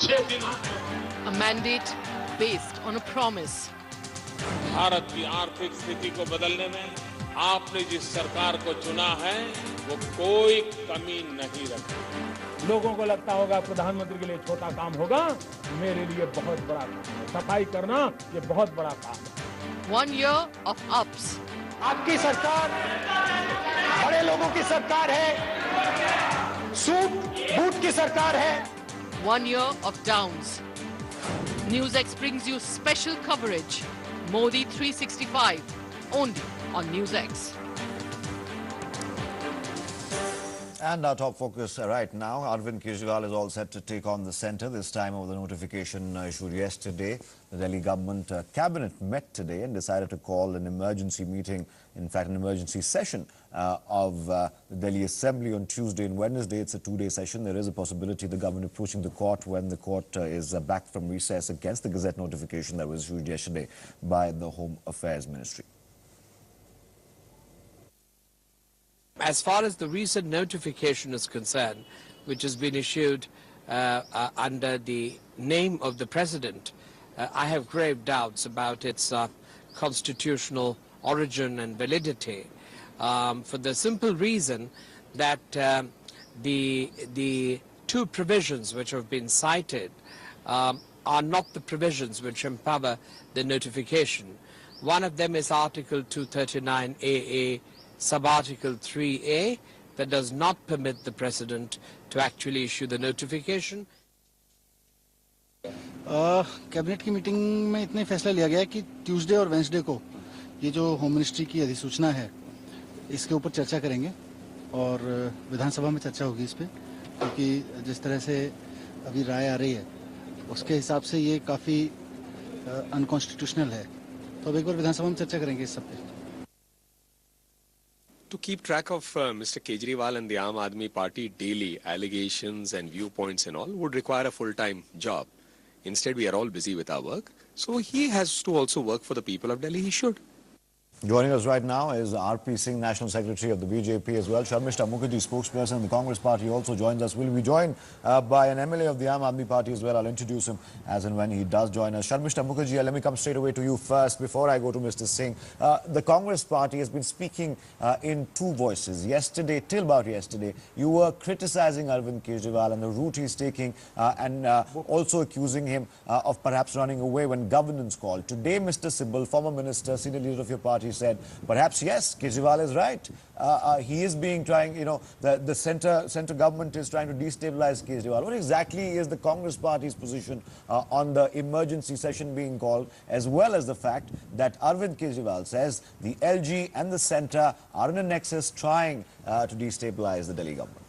6 दिनों में A mandate based on a promise. Bharat की आर्थिक स्थिति को बदलने में आपने जिस सरकार को चुना है वो कोई कमी नहीं रखी। लोगों को लगता होगा प्रधानमंत्री के लिए छोटा काम होगा, मेरे लिए बहुत बड़ा काम है। सफाई करना ये बहुत बड़ा काम है। 1 year of ups. आपकी सरकार बड़े लोगों की सरकार है, सूट बूट की सरकार है। 1 year of downs. NewsX brings you special coverage. Modi 365, only on NewsX. And our top focus right now, Arvind Kejriwal is all set to take on the centre, this time over the notification issued yesterday. The Delhi government cabinet met today and decided to call an emergency meeting, in fact an emergency session of the Delhi Assembly on Tuesday and Wednesday. It's a two-day session. There is a possibility of the government approaching the court when the court is back from recess against the Gazette notification that was issued yesterday by the Home Affairs Ministry. As far as the recent notification is concerned, which has been issued under the name of the President, I have grave doubts about its constitutional origin and validity, for the simple reason that the two provisions which have been cited are not the provisions which empower the notification. One of them is Article 239AA, Sub-Article 3A, that does not permit the President to actually issue the notification. Cabinet की meeting में इतने फैसला लिया गया कि Tuesday और Wednesday को ये जो होम मिनिस्ट्री की अधिसूचना है इसके ऊपर चर्चा करेंगे और विधानसभा में चर्चा होगी इस पे, क्योंकि जिस तरह से अभी राय आ रही है उसके हिसाब से ये काफ़ी अनकॉन्स्टिट्यूशनल है, तो अब एक बार विधानसभा में चर्चा करेंगे इस सब पे। To keep track of Mr. Kejriwal and the Aam Aadmi Party daily, allegations and viewpoints and all would require a full-time job. Instead, we are all busy with our work. So he has to also work for the people of Delhi. He should. Joining us right now is R.P. Singh, National Secretary of the BJP as well. Sharmishta Mukherjee, spokesperson of the Congress Party, also joins us. We'll be joined by an MLA of the Aam Aadmi Party as well. I'll introduce him as and when he does join us. Sharmishta Mukherjee, let me come straight away to you first before I go to Mr. Singh. The Congress Party has been speaking in two voices. Yesterday, till about yesterday, you were criticizing Arvind Kejriwal and the route he's taking and also accusing him of perhaps running away when governance called. Today, Mr. Sibal, former minister, senior leader of your party, said, perhaps yes, Kejriwal is right. He is trying, you know, the centre government is trying to destabilize Kejriwal. What exactly is the Congress Party's position on the emergency session being called, as well as the fact that Arvind Kejriwal says the LG and the centre are in a nexus trying to destabilize the Delhi government?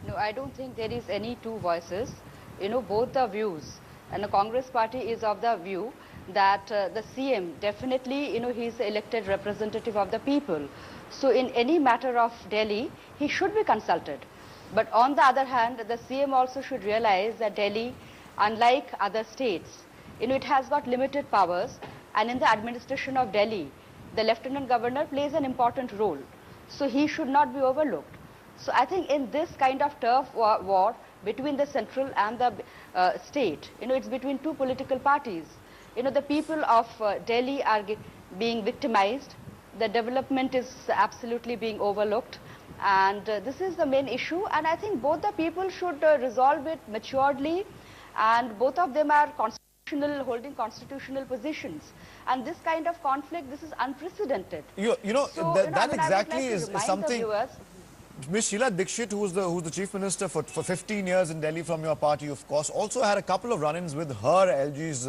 No, I don't think there is any two voices. You know, both the views, and the Congress Party is of the view that the CM definitely, you know, he is the elected representative of the people. So in any matter of Delhi, he should be consulted. But on the other hand, the CM also should realize that Delhi, unlike other states, you know, it has got limited powers, and in the administration of Delhi, the Lieutenant Governor plays an important role. So he should not be overlooked. So I think in this kind of turf war between the central and the state, you know, it's between two political parties. You know, the people of Delhi are being victimized. The development is absolutely being overlooked. And this is the main issue. And I think both the people should resolve it maturely. And both of them are holding constitutional positions. And this kind of conflict, this is unprecedented. You know, so, that exactly is something... Ms. Sheila Dikshit, who's the Chief Minister for 15 years in Delhi from your party, of course, also had a couple of run-ins with her LG's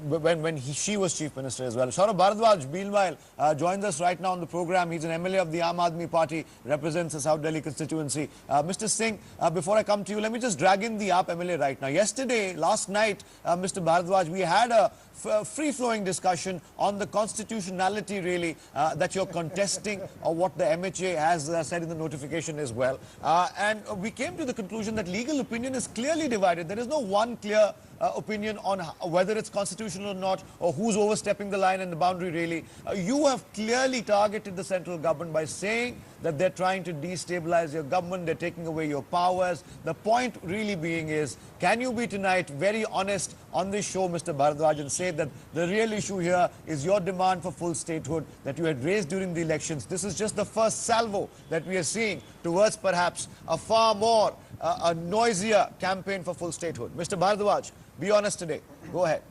when she was Chief Minister as well. Saurabh Bharadwaj, meanwhile, joins us right now on the program. He's an MLA of the Aam Aadmi Party, represents the South Delhi constituency. Mr. Singh, before I come to you, let me just drag in the AAP MLA right now. Yesterday, last night, Mr. Bharadwaj, we had a free-flowing discussion on the constitutionality, really, that you're contesting or what the MHA has said in the notification as well. And we came to the conclusion that legal opinion is clearly divided. There is no one clear opinion on whether it's constitutional or not, or who's overstepping the line and the boundary really. You have clearly targeted the central government by saying that they're trying to destabilize your government, they're taking away your powers. The point really being is, can you be tonight very honest on this show, Mr. Bharadwaj, and say that the real issue here is your demand for full statehood that you had raised during the elections? This is just the first salvo that we are seeing towards perhaps a far more, a noisier campaign for full statehood. Mr. Bharadwaj, be honest today. Go ahead.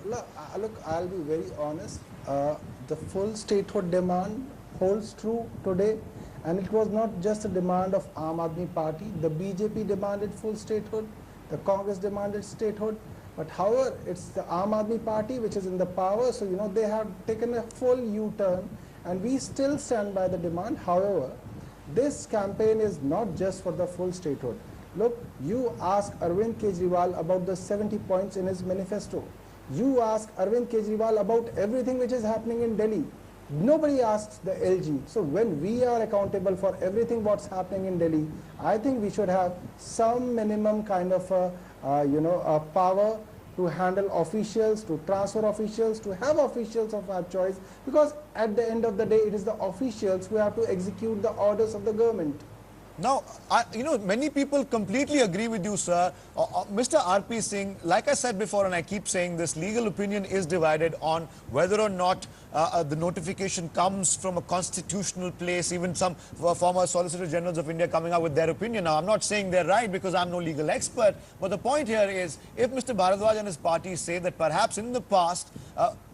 Look, I'll be very honest. The full statehood demand holds true today, and it was not just a demand of Aam Aadmi Party. The BJP demanded full statehood, the Congress demanded statehood, but however, it's the Aam Aadmi Party which is in the power, so they have taken a full U-turn, and we still stand by the demand. However, this campaign is not just for the full statehood. Look, you ask Arvind Kejriwal about the 70 points in his manifesto. You ask Arvind Kejriwal about everything which is happening in Delhi. Nobody asks the LG. So when we are accountable for everything what's happening in Delhi, I think we should have some minimum kind of a power to handle officials, to transfer officials, to have officials of our choice, because at the end of the day, it is the officials who have to execute the orders of the government. Now, many people completely agree with you, sir. Mr. R.P. Singh, like I said before, and I keep saying this, legal opinion is divided on whether or not the notification comes from a constitutional place, even some former Solicitor Generals of India coming out with their opinion. Now, I'm not saying they're right because I'm no legal expert, but the point here is, if Mr. Bharadwaj and his party say that perhaps in the past,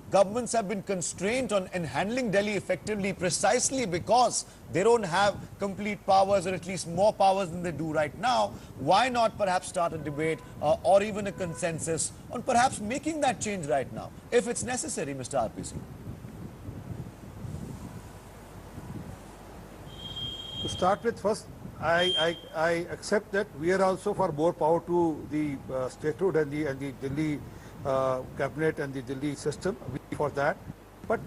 governments have been constrained on handling Delhi effectively precisely because they don't have complete powers, or at least more powers than they do right now, why not perhaps start a debate or even a consensus on perhaps making that change right now, if it's necessary, Mr. RPC? To start with, first, I accept that we are also for more power to the statehood and the Delhi cabinet and the Delhi system. We for that, but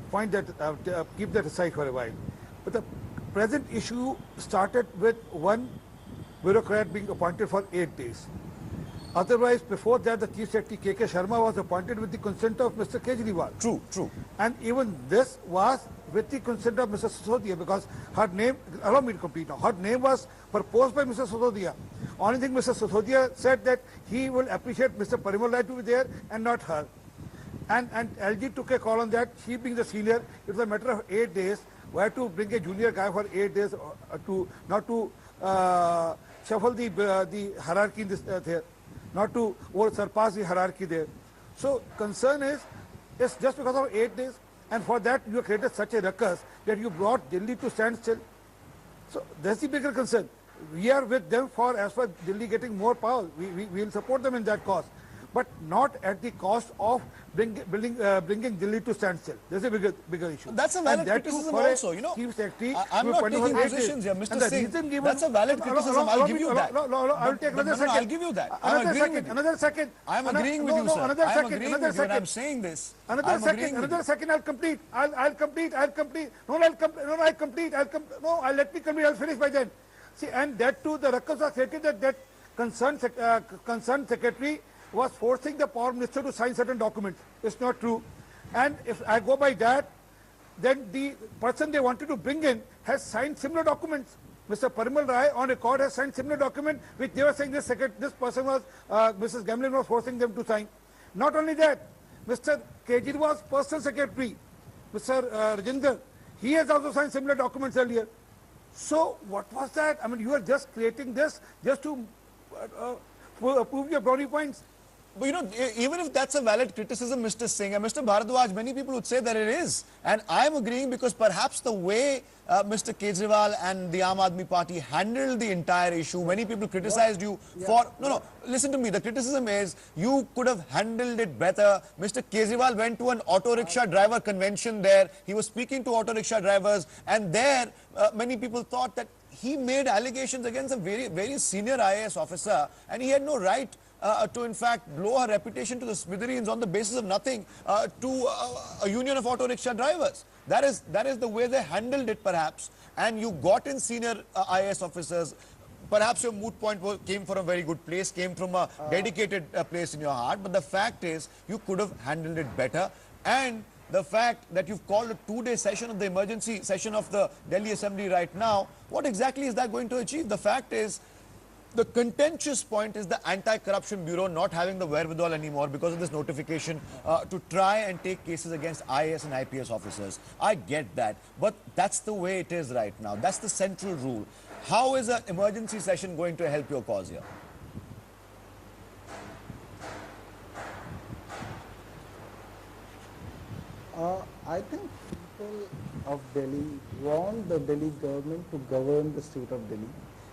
point that keep that aside for a while. But the present issue started with one bureaucrat being appointed for 8 days. Otherwise, before that, the Chief Secretary K.K. Sharma was appointed with the consent of Mr. Kejriwal. True. And even this was with the consent of Mrs. Sisodia, because her name, allow me to complete now, her name was proposed by Mrs. Sisodia. Only thing Mr. Sisodia said that he will appreciate Mr. Parimal Rai to be there and not her. And LG took a call on that, she being the senior. It was a matter of 8 days, where to bring a junior guy for 8 days not to shuffle the hierarchy in this there, not to surpass the hierarchy there. So concern is, it's just because of 8 days, and for that you have created such a ruckus that you brought Delhi to stand still. So that's the bigger concern. We are with them for, as far as Delhi getting more power, we will support them in that cause, but not at the cost of bringing Delhi to standstill. There's a bigger issue. That's a valid criticism also, Chief Secretary, I'm not taking positions here, Mr. Singh. That's a valid criticism. I'll give you that. I'll take another second. I'll give you that. Another second. I'm agreeing with you, sir. Another second. I'm saying this. Another second. I'll complete. I'll complete. No, let me complete. I'll finish by then. See, and that too, the ruckus was created that concerned secretary was forcing the power minister to sign certain documents. It's not true. And if I go by that, then the person they wanted to bring in has signed similar documents. Mr. Parimal Rai on record has signed similar document which they were saying this person was, Mrs. Gamlin was forcing them to sign. Not only that, Mr. Kejriwal's personal secretary, Mr. Rajinder, he has also signed similar documents earlier. So what was that? I mean, you are just creating this just to prove your brownie points. But even if that's a valid criticism, Mr. Singh and Mr. Bharadwaj, many people would say that it is. And I'm agreeing because perhaps the way Mr. Kejriwal and the Aam Aadmi Party handled the entire issue, many people criticized you for... No, listen to me. The criticism is you could have handled it better. Mr. Kejriwal went to an auto rickshaw driver convention there. He was speaking to auto rickshaw drivers, and there many people thought that he made allegations against a very, very senior IAS officer, and he had no right to in fact blow her reputation to the smithereens on the basis of nothing to a union of auto rickshaw drivers. That is the way they handled it, perhaps. And you got in senior IAS officers. Perhaps your moot point came from a very good place, came from a dedicated place in your heart. But the fact is, you could have handled it better. And the fact that you've called a 2-day session of the emergency session of the Delhi Assembly right now, what exactly is that going to achieve? The fact is, the contentious point is the Anti-Corruption Bureau not having the wherewithal anymore because of this notification to try and take cases against IAS and IPS officers. I get that, but that's the way it is right now. That's the central rule. How is an emergency session going to help your cause here? I think people of Delhi want the Delhi government to govern the state of Delhi,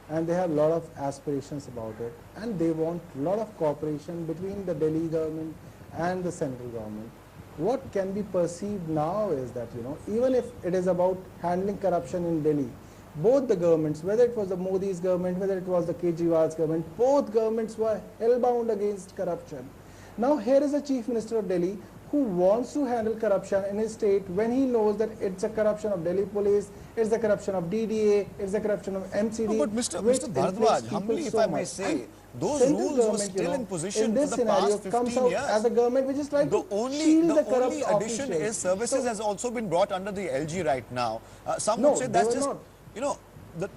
and they have a lot of aspirations about it, and they want a lot of cooperation between the Delhi government and the central government. What can be perceived now is that, even if it is about handling corruption in Delhi, both the governments, whether it was the Modi's government, whether it was the Kejriwal's government, both governments were hellbound against corruption. Now here is the Chief Minister of Delhi who wants to handle corruption in his state when he knows that it's a corruption of Delhi police, it's the corruption of DDA, it's the corruption of MCD. No, but Mr. Bharadwaj, humbly if I may say, those rules were still in position for the past 15 years. As a government which is trying to shield the corrupt only addition is services has also been brought under the LG right now. Some would say that's just,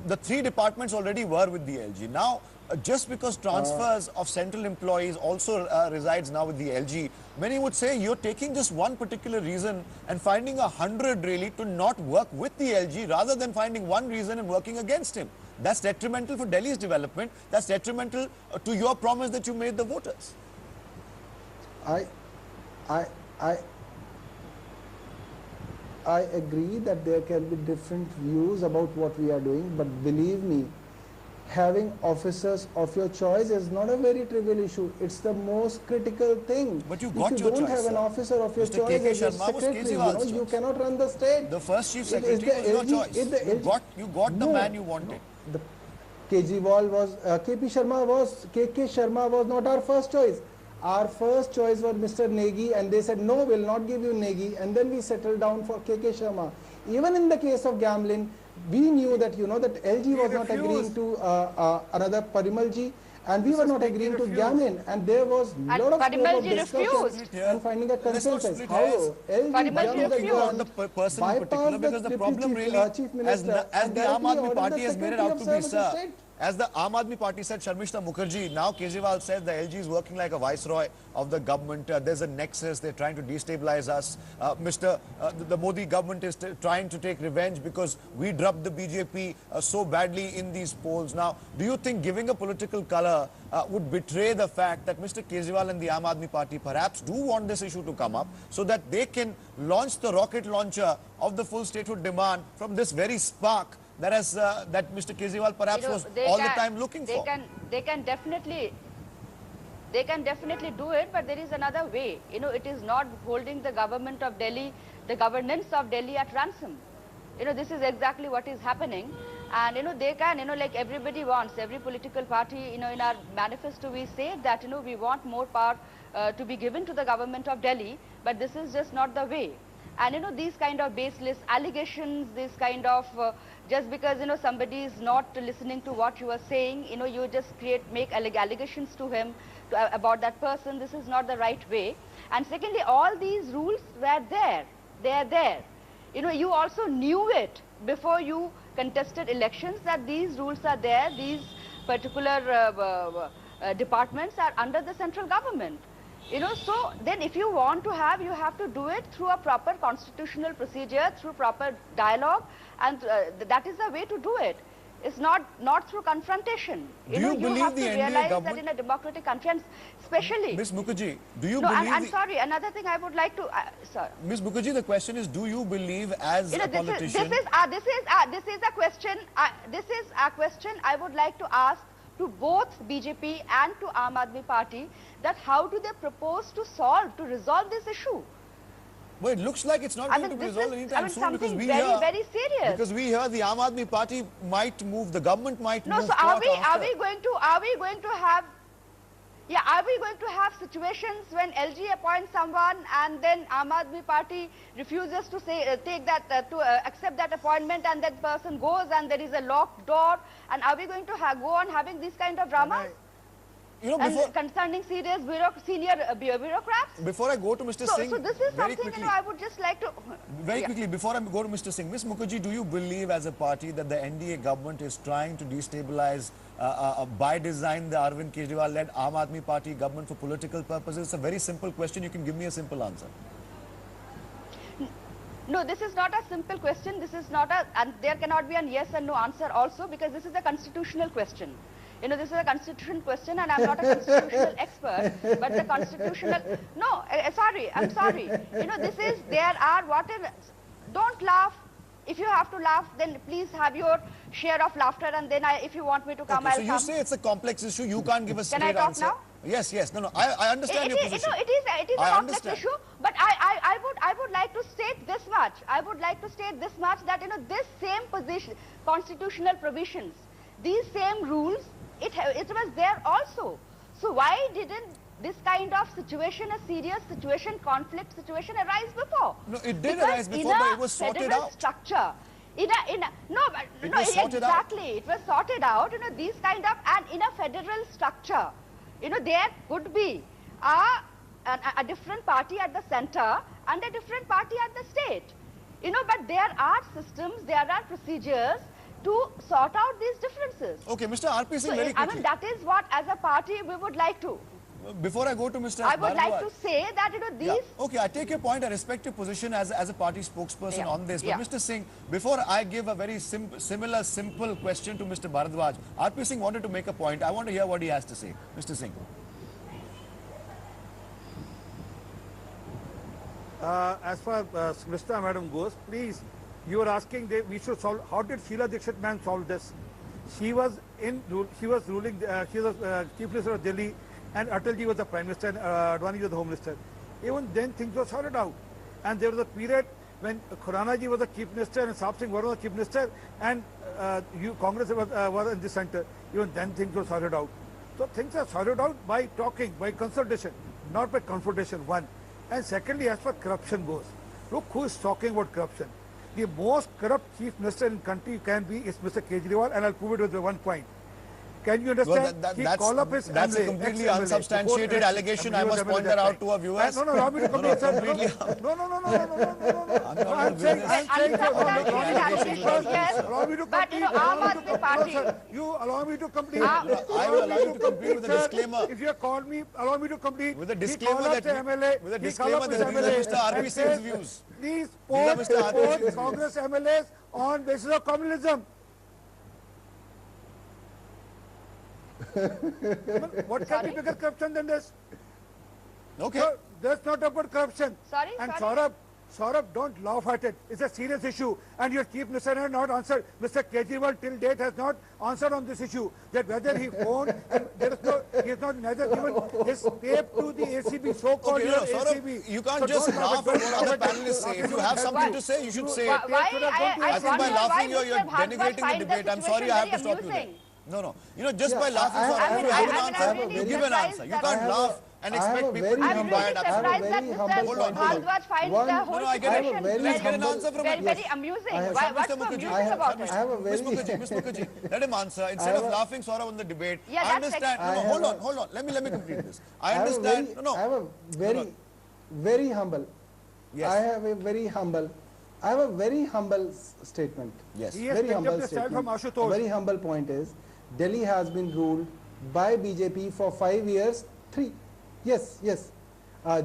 the 3 departments already were with the LG. Now, just because transfers of central employees also resides now with the LG, many would say you're taking just one particular reason and finding 100 really to not work with the LG rather than finding one reason and working against him. That's detrimental for Delhi's development. That's detrimental to your promise that you made the voters. I agree that there can be different views about what we are doing, but believe me, having officers of your choice is not a very trivial issue. It's the most critical thing. But you got if your you don't choice, have an officer of your Mr. choice as your Sharma was secretary, you cannot run the state. The first chief secretary was your choice. You got the man you wanted. The Kejriwal was, KP Sharma was, KK Sharma was not our first choice. Our first choice was Mr. Negi, and they said, no, we'll not give you Negi, and then we settled down for KK Sharma. Even in the case of gambling, we knew that, that LG was not agreeing to another Parimalji, and we were not agreeing to gambling, and there was a lot of discussion and finding a consensus. However, LG on the person in particular, because the problem really, as the Aam Aadmi Party has made it out to be, sir, as the Aam Aadmi Party said, Sharmishta Mukherjee, now Kejriwal says the LG is working like a viceroy of the government. There's a nexus. They're trying to destabilize us. The Modi government is trying to take revenge because we dropped the BJP so badly in these polls. Now, do you think giving a political color would betray the fact that Mr. Kejriwal and the Aam Aadmi Party perhaps do want this issue to come up so that they can launch the rocket launcher of the full statehood demand from this very spark that has that Mr. Kejriwal perhaps was all the time looking for? They can definitely do it, but there is another way. It is not holding the government of Delhi, the governance of Delhi at ransom. This is exactly what is happening. And, they can, like everybody wants, every political party, in our manifesto we say that, we want more power to be given to the government of Delhi, but this is just not the way. And, these kind of baseless allegations, this kind of, just because, somebody is not listening to what you are saying, you just make allegations to him, about that person. This is not the right way. And secondly, all these rules were there. They are there. You also knew it before you contested elections that these rules are there. These particular departments are under the central government. So then if you want to have, you have to do it through a proper constitutional procedure, through proper dialogue, and that is the way to do it. It's not through confrontation. You have to realize that in a democratic country, and especially... Ms. Mukherjee, do you believe... I'm sorry, another thing I would like to... Ms. Mukherjee, the question is, do you believe as a politician... This is a question I would like to ask to both BJP and to Aam Aadmi Party, that how do they propose to resolve this issue? Well, it looks like it's not going to be resolved anytime soon because we very serious. Because we hear the Aam Aadmi Party might move, the government might move. No, so are we going to have? Yeah, are we going to have situations when LG appoints someone and then Aam Aadmi Party refuses to say take that accept that appointment, and that person goes and there is a locked door? And are we going to go on having these kind of dramas? Concerning senior bureaucrats? Before I go to Mr. Singh, so this is something quickly, I would just like to... Very quickly, before I go to Mr. Singh, Ms. Mukherjee, do you believe as a party that the NDA government is trying to destabilize by design the Arvind Kejriwal-led Aam Aadmi Party government for political purposes? It's a very simple question. You can give me a simple answer. No, this is not a simple question. This is not a... And there cannot be a yes and no answer also, because this is a constitutional question. You know, this is a constitutional question, and I'm not a constitutional expert, but the constitutional... No, sorry, I'm sorry. You know, this is... There are whatever... Don't laugh. If you have to laugh, then please have your share of laughter, and then if you want me to come, I'll come. So you say it's a complex issue. You can't give a straight answer. Can I talk now? Yes, yes. No, I understand your position. No, it is a complex issue, but I would like to state this much. I would like to state this much, that, you know, this same position, constitutional provisions, these same rules, it was there also. So why didn't this kind of situation, a serious situation, conflict situation, arise before? No, it did arise before, but it was sorted out. Structure, it was sorted out. You know, these kind of, and in a federal structure, you know, there could be a different party at the center and a different party at the state. You know, but there are systems, there are procedures to sort out these differences. Okay, Mr. R.P. Singh, very quickly. I mean, that is what, as a party, we would like to. Before I go to Mr. I would like to say that, you know, these... Yeah. Okay, I take your point. I respect your position as a party spokesperson on this. But Mr. Singh, before I give a very simple question to Mr. Bharadwaj, R.P. Singh wanted to make a point. I want to hear what he has to say. Mr. Singh. As far as Smita Madam goes, please, you are asking that we should solve. How did Sheila Dikshit ma'am solve this? She was ruling. She was Chief Minister of Delhi, and Atalji was the Prime Minister, and Advani was the Home Minister. Even then, things were sorted out. And there was a period when Khurana ji was the Chief Minister and Saab Singh was the Chief Minister, and Congress was in the center. Even then, things were sorted out. So things are sorted out by talking, by consultation, not by confrontation. One. And secondly, as far as corruption goes, look who is talking about corruption. The most corrupt Chief Minister in the country can be is Mr. Kejriwal, and I'll prove it with one point. Can you understand? Well, that's a completely unsubstantiated allegation. I must point that out to our viewers. No, allow me to complete, sir. No. I'm saying allow me to complete. But, you know, Aam Aadmi Party... You allow me to complete. I will allow you to complete with a disclaimer. If you call me, allow me to complete. With a disclaimer that these are Mr. R.P. Singh's views. Please post Congress MLAs on basis of communalism. What can be bigger corruption than this? Okay. So, that's not about corruption. Sorry. Saurabh, don't laugh at it. It's a serious issue. And your Chief Minister has not answered. Mr. Kejriwal till date has not answered on this issue. That whether he phoned, and there is no, he has not neither given his tape to the ACB, so-called ACB. You can't just laugh at what other panelists say. If you have something to say, you should say it. I think by laughing, you're denigrating the debate. I'm sorry I have to stop you there. No. You know, just by laughing, you give an answer. You can't laugh and expect people to be quiet. Hold on. No, I get it. Let's get an answer from him. Very amusing. What's so amusing about it? Miss Mukherjee, let him answer. Instead of laughing Saurabh on the debate, I understand. No, hold on. Let me complete this. I understand. I have a very humble. Yes. I have a very humble statement. Yes. Very humble statement. A very humble point is, Delhi has been ruled by BJP for 5 years. Yes.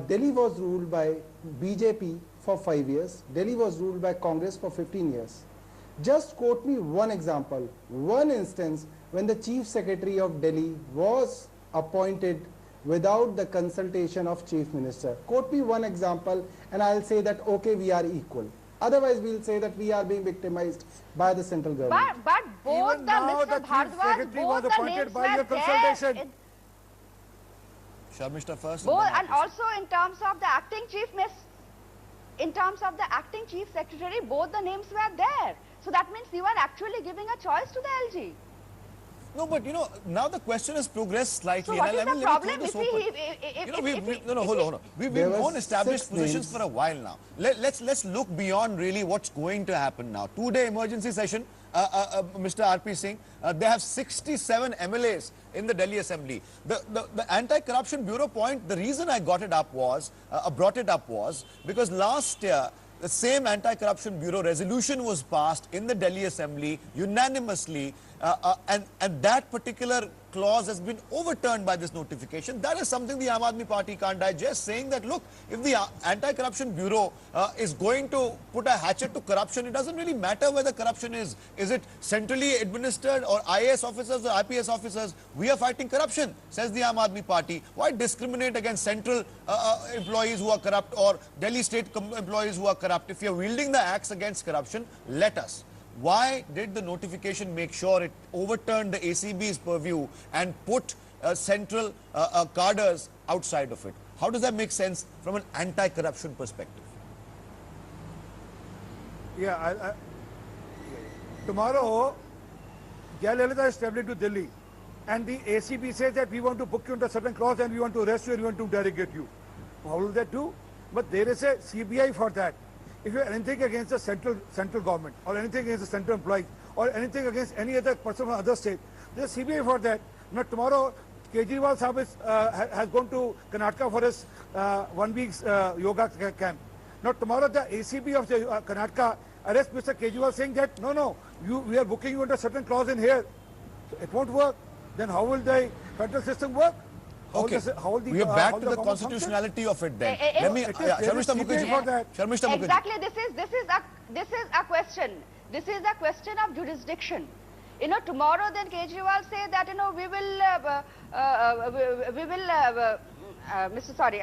Delhi was ruled by BJP for 5 years. Delhi was ruled by Congress for 15 years. Just quote me one example, one instance when the Chief Secretary of Delhi was appointed without the consultation of Chief Minister. Quote me one example and I'll say that, okay, we are equal. Otherwise, we'll say that we are being victimized by the central government. But both the Mr. Bharadwaj, both the names were there. Sharmishta first. Both, and also in terms of the acting chief secretary, both the names were there. So that means you are actually giving a choice to the LG. No, but now the question has progressed slightly. So what is the problem? Hold on. We've known established positions for a while now. Let's look beyond really what's going to happen now. Two-day emergency session, Mr. RP Singh. They have 67 MLAs in the Delhi Assembly. The Anti-Corruption Bureau point, the reason I brought it up was because last year, the same Anti-Corruption Bureau resolution was passed in the Delhi Assembly unanimously, and that particular clause has been overturned by this notification. That is something the Aam Aadmi Party can't digest, saying that, look, if the Anti-Corruption Bureau is going to put a hatchet to corruption, it doesn't really matter where the corruption is. Is it centrally administered or IAS officers or IPS officers? We are fighting corruption, says the Aam Aadmi Party. Why discriminate against central employees who are corrupt or Delhi state employees who are corrupt? If you're wielding the axe against corruption, let us. Why did the notification make sure it overturned the ACB's purview and put central cadres outside of it? How does that make sense from an anti-corruption perspective? Yeah, tomorrow, Jayalalitha is traveling to Delhi, and the ACB says that we want to book you under certain clause and we want to arrest you and we want to derogate you. How will that do? But there is a CBI for that. If you have anything against the central government or anything against the central employees or anything against any other person from other state, there is CBI for that. Now tomorrow, Kejriwal Sahib has gone to Karnataka for his 1 week's yoga camp. Now tomorrow the ACB of the Karnataka arrests Mr. Kejriwal saying that we are booking you under certain clause in here. So it won't work. Then how will the federal system work? Okay, we are back to the constitutionality of it then. Let me, Sharmishta Mukherjee. Exactly, this is a question. This is a question of jurisdiction. Tomorrow then Kejriwal say that we will Mr. Sorry,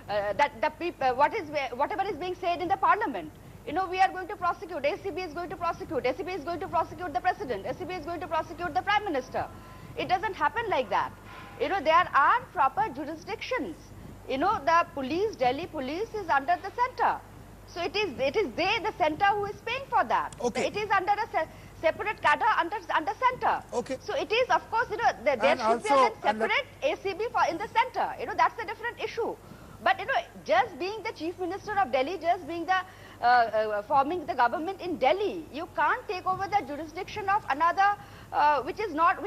that the people whatever is being said in the parliament. We are going to prosecute. ACB is going to prosecute. ACB is going to prosecute the president. ACB is going to prosecute the prime minister. It doesn't happen like that. There are proper jurisdictions. The police, Delhi police is under the center. So it is the center who is paying for that. Okay. It is under a separate cadre under center. Okay. So it is, of course, there should be a separate ACB in the center. That's a different issue. But just being the chief minister of Delhi, just being the forming the government in Delhi, you can't take over the jurisdiction of another which is not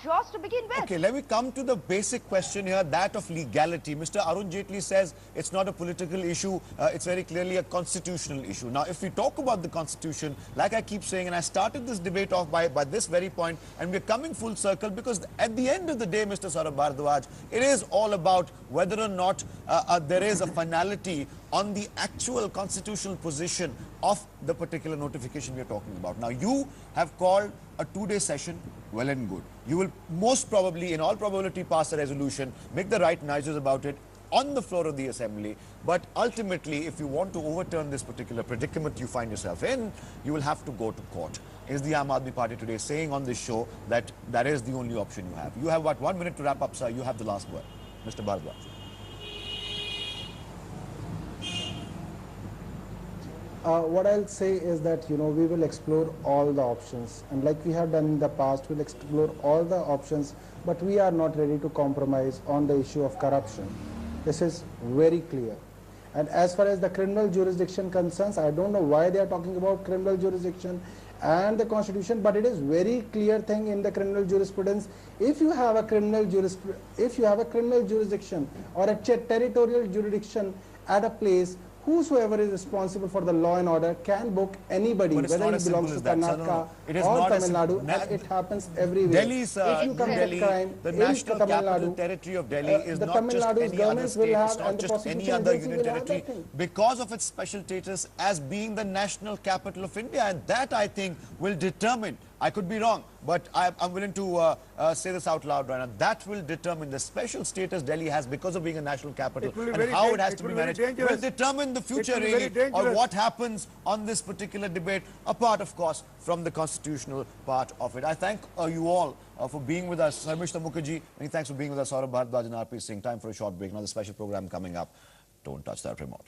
yours to begin with. Okay, let me come to the basic question here, that of legality. Mr. Arun Jaitley says it's not a political issue, it's very clearly a constitutional issue. Now, if we talk about the constitution, like I keep saying, and I started this debate off by this very point, and we're coming full circle, because at the end of the day, Mr. Saurabh Bharadwaj, it is all about whether or not there is a finality on the actual constitutional position of the particular notification we are talking about. Now, you have called a two-day session, well and good. You will most probably, in all probability, pass a resolution, make the right noises about it on the floor of the assembly. But ultimately, if you want to overturn this particular predicament you find yourself in, you will have to go to court. Is the Aam Aadmi Party today saying on this show that that is the only option you have? You have about 1 minute to wrap up, sir. You have the last word. Mr. Bharadwaj. What I'll say is that, we will explore all the options. And like we have done in the past, we'll explore all the options, but we are not ready to compromise on the issue of corruption. This is very clear. And as far as the criminal jurisdiction concerns, I don't know why they are talking about criminal jurisdiction and the constitution, but it is very clear thing in the criminal jurisprudence. If you have a criminal jurisdiction or a territorial jurisdiction at a place, whosoever is responsible for the law and order can book anybody, whether he belongs to Karnataka or Tamil Nadu, and it happens everywhere. Delhi's, the national capital territory of Delhi is not just any other state, it's not just any other union territory, because of its special status as being the national capital of India, and that, I think, will determine, I could be wrong, but I'm willing to say this out loud right now, that will determine the special status Delhi has because of being a national capital and how it has to be managed, will determine the future really or what happens on this particular debate, apart of course from the constitutional part of it. I thank you all for being with us. Sharmishta Mukherjee, many thanks for being with us. Saurabh Bharadwaj and RP Singh. Time for a short break. Now the special program coming up. Don't touch that remote.